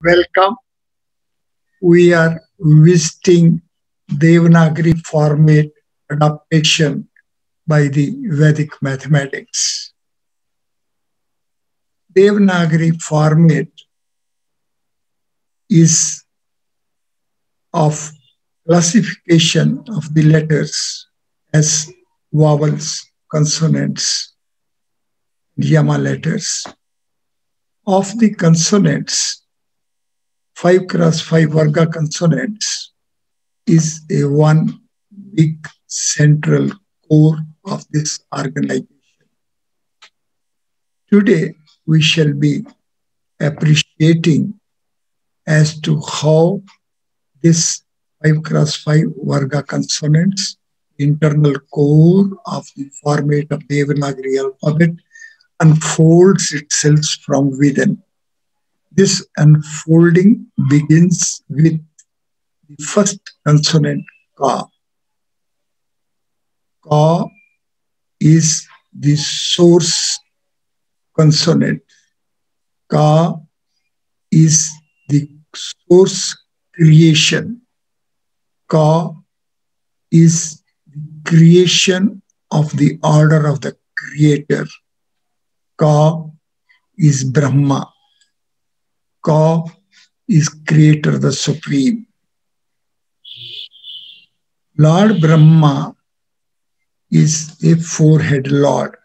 Welcome. We are visiting Devanagari format adaptation by the Vedic Mathematics. Devanagari format is of classification of the letters as vowels, consonants, Yama letters. Of the consonants, 5 cross 5 Varga consonants is a one big central core of this organization. Today, we shall be appreciating as to how this 5 cross 5 Varga consonants, internal core of the format of the Devanagari alphabet, unfolds itself from within. This unfolding begins with the first consonant, Ka. Ka is the source consonant. Ka is the source creation. Ka is the creation of the order of the creator. Ka is Brahma. Ka is creator, the supreme. Lord Brahma is a four-head Lord.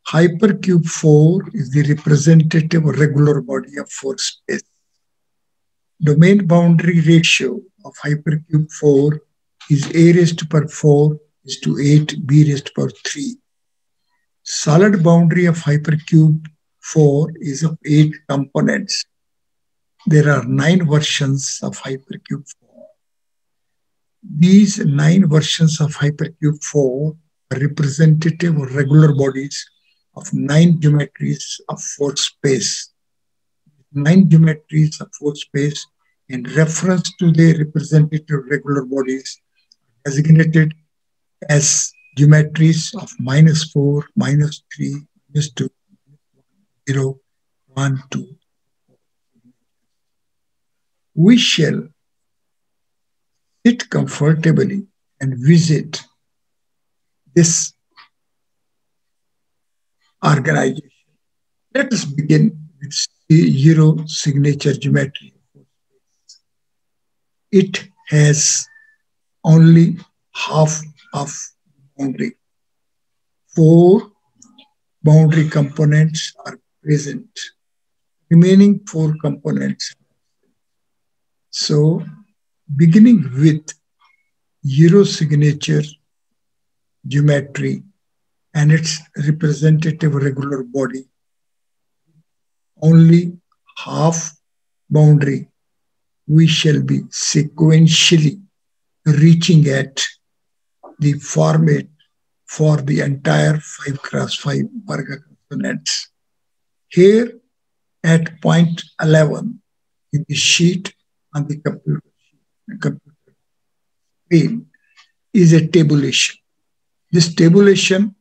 Hypercube 4 is the representative regular body of 4 space. Domain boundary ratio of hypercube 4 is a raised to power 4 is to 8 b raised to power 3. Solid boundary of hypercube 4 is of 8 components. There are 9 versions of hypercube 4. These 9 versions of hypercube 4 are representative of regular bodies of 9 geometries of 4 space. 9 geometries of 4 space in reference to the representative regular bodies designated as geometries of -4, -3, -2, 0, 1, 2. We shall sit comfortably and visit this organization. Let us begin with zero signature geometry. It has only half of boundary. 4 boundary components are present. Remaining 4 components. So, beginning with zero signature geometry and its representative regular body, only half boundary, we shall be sequentially reaching at the format for the entire 5 cross 5 Varga consonants. Here at point 11 in the sheet on the computer screen is a tabulation. This tabulation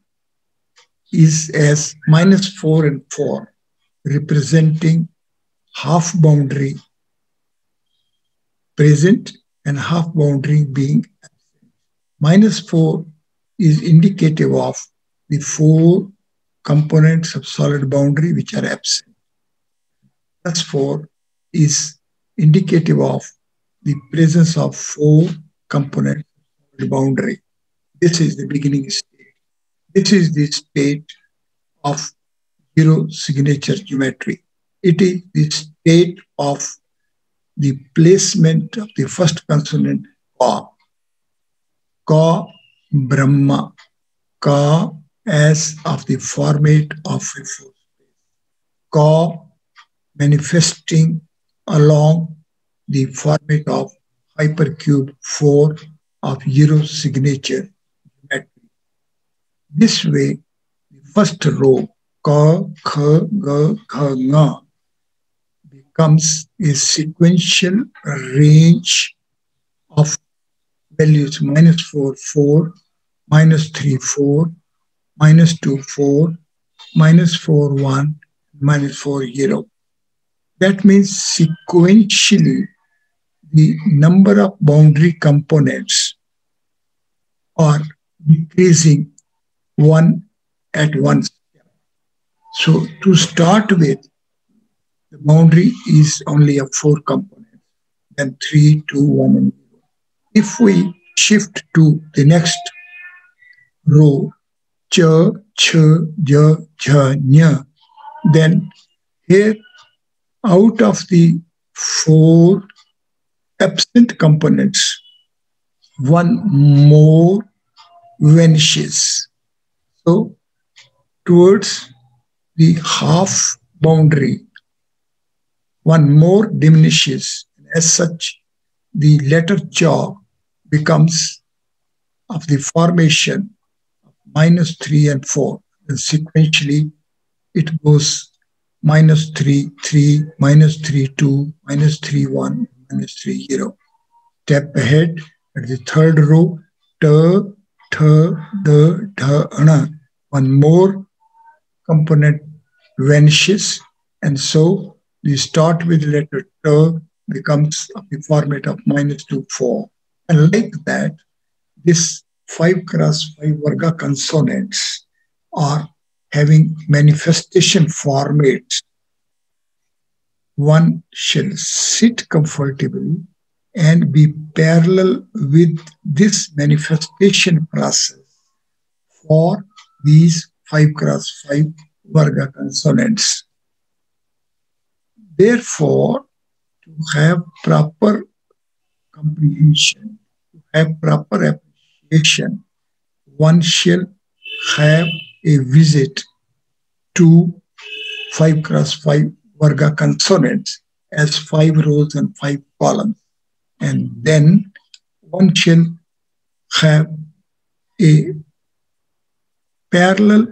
is as -4 and 4, representing half boundary present and half boundary being absent. -4 is indicative of the 4 components of solid boundary which are absent. +4 is indicative of the presence of 4 components of solid boundary. This is the beginning state. This is the state of zero signature geometry. It is the state of the placement of the first consonant, Ka. Ka-Brahma. Ka as of the format of a 4 space. Ka manifesting along the format of hypercube 4 of zero signature geometry. This way, the first row, Ka, Kha, Ga, Gha, Nga, becomes a sequential range of values -4, 4, -3, 4, -2, 4, -4, 1, -4, 0. That means sequentially the number of boundary components are decreasing one at once. So to start with, the boundary is only of 4 components, then 3, 2, 1, and 0. If we shift to the next row, ch, ch, j, jha, nya, then here out of the 4 absent components, one more vanishes. So towards the half boundary, one more diminishes. As such, the letter cha becomes of the formation of -3 and 4. And sequentially, it goes -3, 3, -3, 2, -3, 1, -3, 0. Step ahead at the third row, ta, tha, da, dha, ana. One more component vanishes, and so we start with letter ta becomes of the format of -2, 4. And like that, this 5 cross 5 varga consonants are having manifestation formats. One shall sit comfortably and be parallel with this manifestation process for these 5 cross 5 varga consonants. Therefore, to have proper comprehension, to have proper appreciation, one shall have a visit to 5 cross 5 varga consonants as 5 rows and 5 columns. And then one shall have a parallel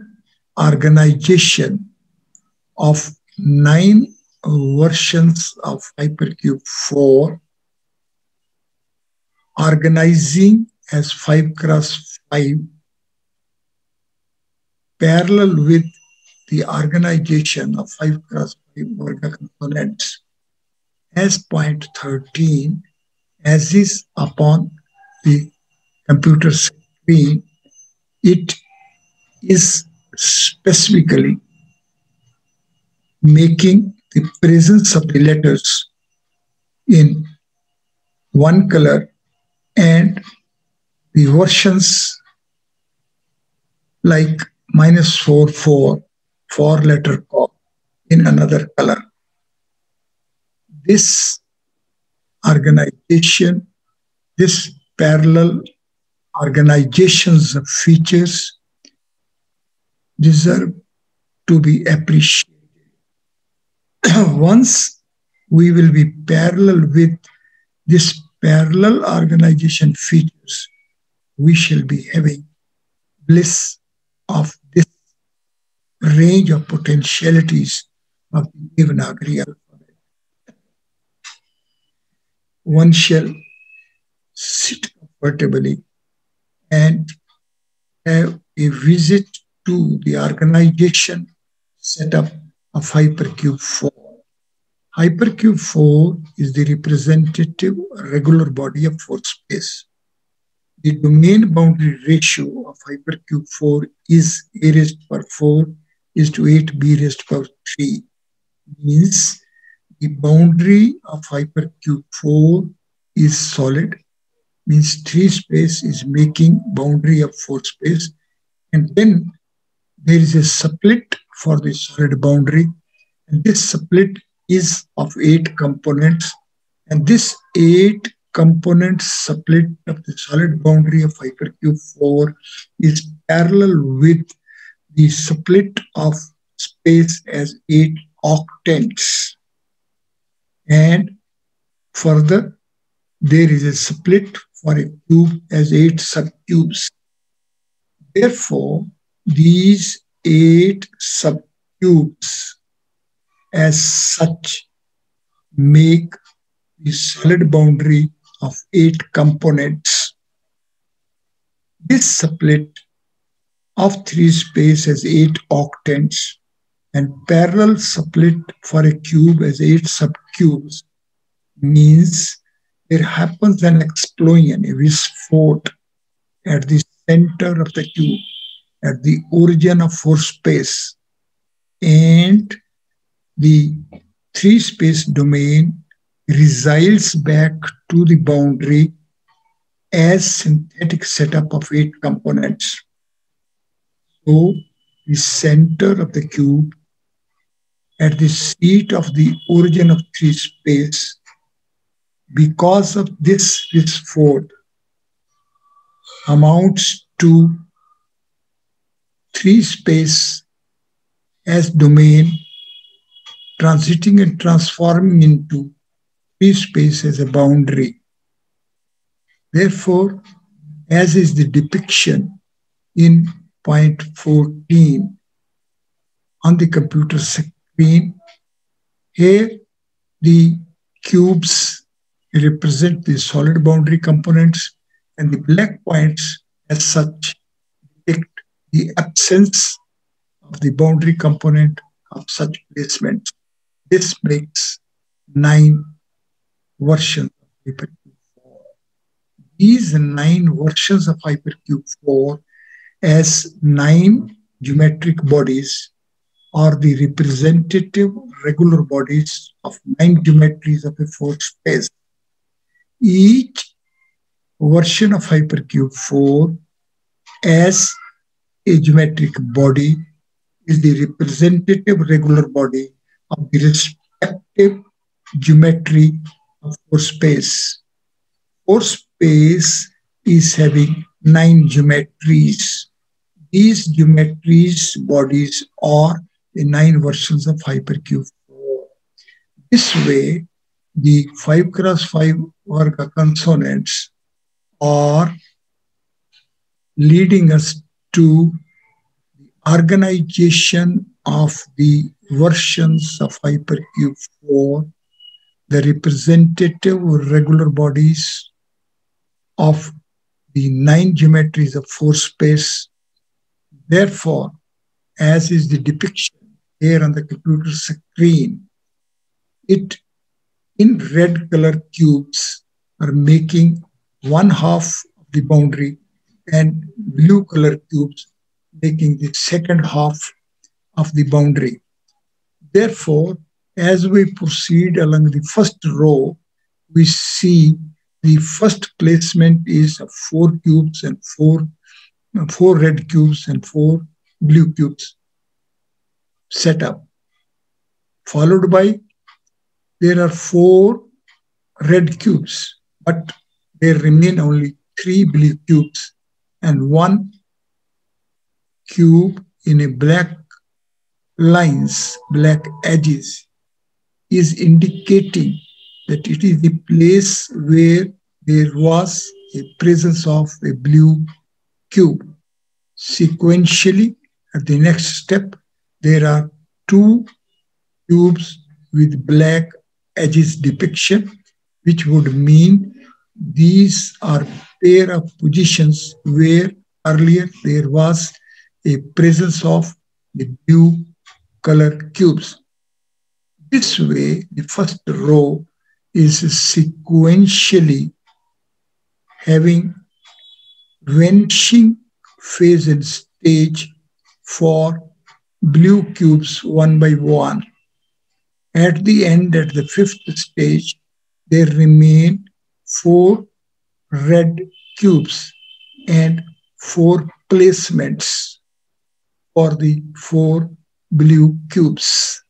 organization of 9 versions of hypercube 4, organizing as 5 cross 5, parallel with the organization of 5 cross 5 varga components as point 13, as is upon the computer screen. It is specifically making the presence of the letters in one color and the versions like -4, 4, 4-letter call in another color. This organization, this parallel organizations of features deserve to be appreciated. Once we will be parallel with this parallel organization features, we shall be having bliss of this range of potentialities of the Devanagari alphabet. One shall sit comfortably and have a visit to the organization setup of hypercube 4. Hypercube 4 is the representative regular body of 4 space. The domain boundary ratio of hypercube 4 is a raised to power 4 is to 8 b raised to power 3. Means the boundary of hypercube 4 is solid, means 3 space is making boundary of 4 space, and then there is a split for the solid boundary, and this split is of 8 components, and this 8 component split of the solid boundary of hypercube 4 is parallel with the split of space as 8 octants. And further, there is a split for a cube as 8 subcubes. Therefore, these 8 subcubes as such make the solid boundary of 8 components. This split of 3 space as 8 octants And parallel split for a cube as 8 subcubes means there happens an explosion, a visport at the center of the cube, at the origin of four space, and the three space domain resides back to the boundary as synthetic setup of 8 components. So the center of the cube at the seat of the origin of three space, because of this fold amounts to three space as domain transiting and transforming into three space as a boundary. Therefore, as is the depiction in point 14 on the computer screen, here the cubes represent the solid boundary components, and the black points as such depict the absence of the boundary component of such placement. This makes 9 versions of hypercube 4. These 9 versions of hypercube 4 as 9 geometric bodies are the representative regular bodies of 9 geometries of a 4 space. Each version of hypercube 4 as a geometric body is the representative regular body of the respective geometry of 4 space. 4 space is having 9 geometries. These geometries bodies are the 9 versions of hypercube 4. This way, the 5 cross 5 Varga consonants are leading us to the organization of the versions of hypercube 4, the representative regular bodies of the 9 geometries of 4 space. Therefore, as is the depiction here on the computer screen, it in red color cubes are making one half of the boundary, and blue color cubes making the second half of the boundary. Therefore, as we proceed along the first row, we see the first placement is 4 cubes and 4 red cubes and 4 blue cubes set up, followed by there are 4 red cubes, but there remain only 3 blue cubes and 1 cube in a black lines, black edges, is indicating that it is the place where there was a presence of a blue cube. Sequentially, at the next step, there are 2 cubes with black edges depiction, which would mean these are pair of positions where earlier there was a presence of the blue color cubes. This way, the first row is sequentially having vanishing phase and stage for blue cubes one by one. At the end, at the 5th stage, there remain 4 red cubes and 4 placements for the 4 blue cubes.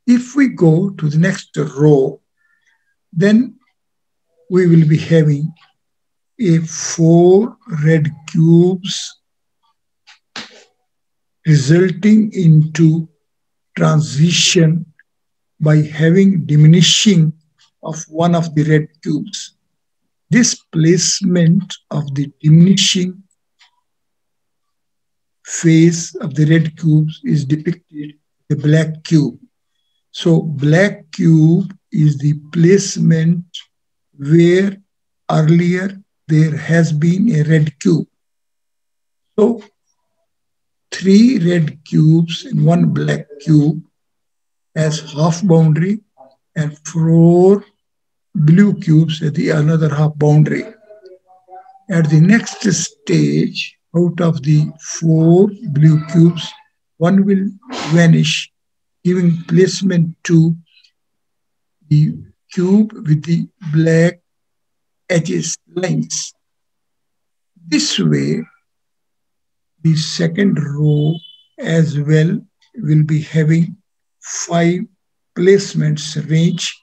If we go to the next row, then we will be having a 4 red cubes resulting into transition by having diminishing of one of the red cubes. This placement of the diminishing phase of the red cubes is depicted the black cube. So black cube is the placement where earlier there has been a red cube. So 3 red cubes and 1 black cube as half boundary and 4 blue cubes at the another half boundary. At the next stage, out of the 4 blue cubes, 1 will vanish, giving placement to the cube with the black edges lines. This way, the second row as well will be having 5 placements range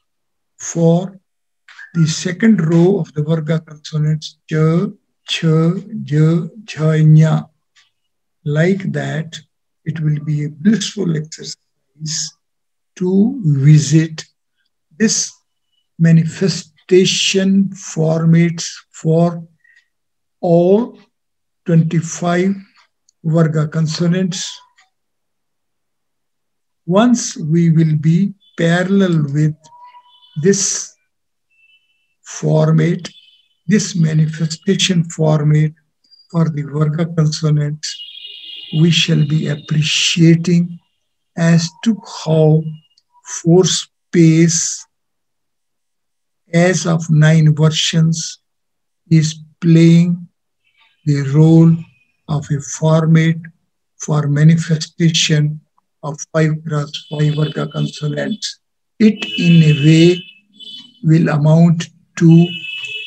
for the second row of the Varga consonants cha, cha, ja, jha, nya. Like that, it will be a blissful exercise to visit this manifestation formats for all 25 Varga consonants. Once we will be parallel with this format, this manifestation format for the Varga consonants, we shall be appreciating as to how 4 space as of 9 versions is playing the role of a format for manifestation of 5 cross 5 Varga consonants. It in a way will amount to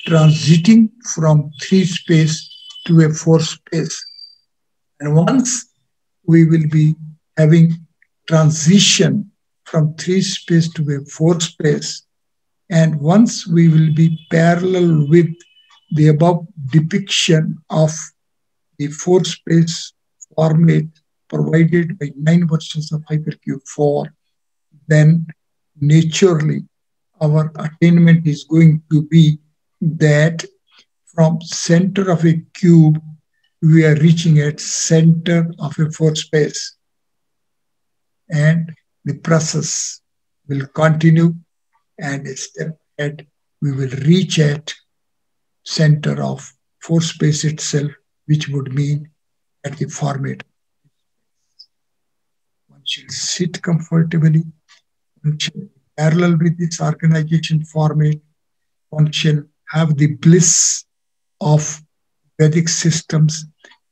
transiting from 3 space to a 4 space. And once we will be having transition from 3 space to a 4 space, and once we will be parallel with the above depiction of the 4 space format provided by 9 versions of hypercube 4, then naturally our attainment is going to be that from center of a cube, we are reaching at center of a 4 space. And the process will continue, and a step ahead, we will reach at center of 4 space itself, which would mean at the format. One shall sit comfortably, one shall parallel with this organization format, one shall have the bliss of Vedic systems,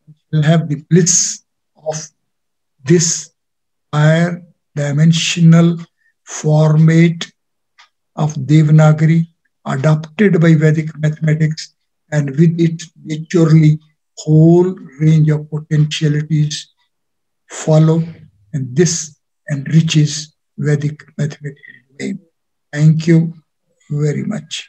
one shall have the bliss of this higher dimensional format of Devanagari adopted by Vedic mathematics, and with it naturally whole range of potentialities follow, and this enriches Vedic mathematics domain. Thank you very much.